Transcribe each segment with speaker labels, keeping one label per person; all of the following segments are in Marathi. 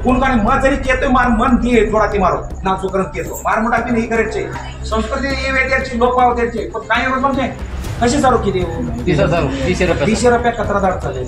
Speaker 1: कोण का मग जरी केतोय मार मन दिए थोडा ती मारो नाचू करत केतो मार मोठा नाही करायचे संस्कृती ये वेद्याची लोक पावत्याचे पण काय म्हणजे कसे सारू किती 200 रुपया कचरादार चालेल।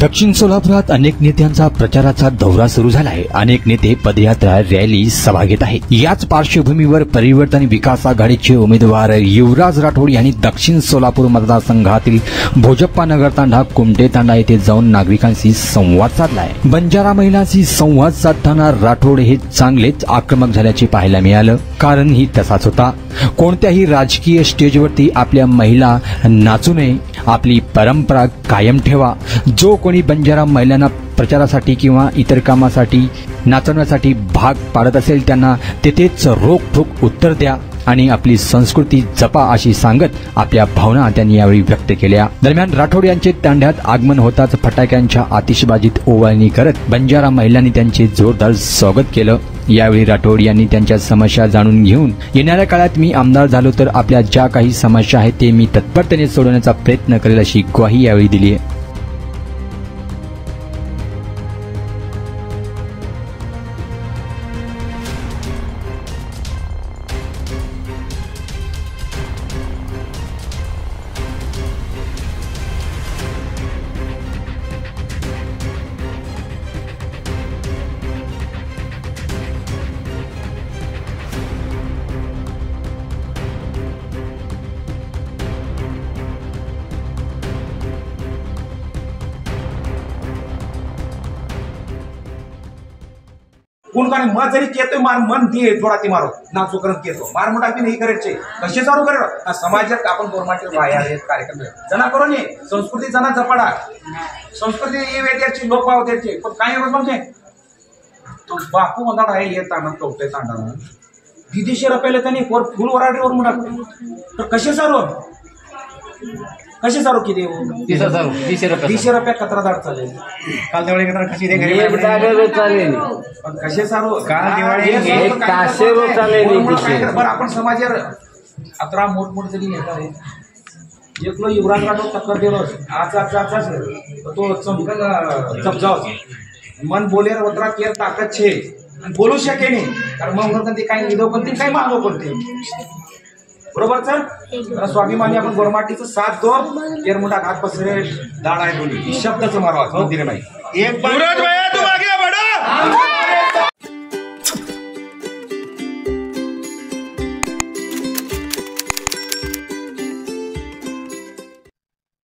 Speaker 2: दक्षिण सोलापुरात अनेक नेत्यांचा प्रचाराचा दौरा सुरू झाला आहे। अनेक नेते पदयात्रा रॅली सभा घेत आहेत। याच पार्श्वभूमीवर परिवर्तन विकास आघाडीचे उमेदवार युवराज राठोड यांनी दक्षिण सोलापूर मतदारसंघातील भोजप्पा नगर तांडा कुमटे तांडा येथे जाऊन नागरिकांशी संवाद साधलाय। बंजारा महिलांशी संवाद साधताना राठोड हे चांगलेच आक्रमक झाल्याचे पाहायला मिळालं। कारण ही तसाच होता। कोणत्याही राजकीय स्टेजवरती आपल्या महिला नाचू नये, आपली परंपरा कायम ठेवा। जो कोणी बंजारा महिलांना प्रचारासाठी किंवा इतर कामासाठी नाचवण्यासाठी भाग पाडत असेल त्यांना तेथेच रोखठोक उत्तर द्या आणि आपली संस्कृती जपा अशी सांगत आपल्या भावना त्यांनी यावेळी व्यक्त केल्या। दरम्यान राठोड यांचे तांड्यात आगमन होताच फटाक्यांच्या आतिषबाजीत ओवाळणी करत बंजारा महिलांनी त्यांचे जोरदार स्वागत केलं। यावेळी राठोड यांनी त्यांच्या समस्या जाणून घेऊन येणाऱ्या काळात मी आमदार झालो तर आपल्या ज्या काही समस्या आहेत ते मी तत्परतेने सोडवण्याचा प्रयत्न करेल अशी ग्वाही यावेळी दिली आहे।
Speaker 1: कोण का मग जरी केतोय मार मन दिए थोडा ती मारो नाचू करत केतो मार मोठा नाही करायचे कसे चालू कर समाजात आपण गोरमाटे कार्यक्रम जना करून ये संस्कृती जना जपाडा संस्कृती ये वेद्याची लोक पावत्याचे पण काय म्हणजे तो बापू म्हणा आहे ये तांडा कवटे तांडा 200 रुपयाला त्यांनी फुल वराडीवर म्हणा तर कसे सारू किती 200 रुपया कचरादार चालेल। काल दिवाळी कशी
Speaker 3: चालेल
Speaker 1: पण कसे सारू
Speaker 3: काल दिवाळी चालेल
Speaker 1: बरं आपण समाजावर अकरा मोठमोठ जरी येतात एकलो युवराज राठोड टक्कर दिलो आचा तो चमजाव मन बोलेर वतरा केर ताकद छे बोलू शके नाही कारण मग ते काही निदो पण ते काही मागो कोणते बरोबर सर स्वाभिमानी आपण गोरमाटीचं 7 दो केरमुंडा हात पसरे दाड आहे दोन्ही शब्दाचं मारवा मंदिरे बाई एक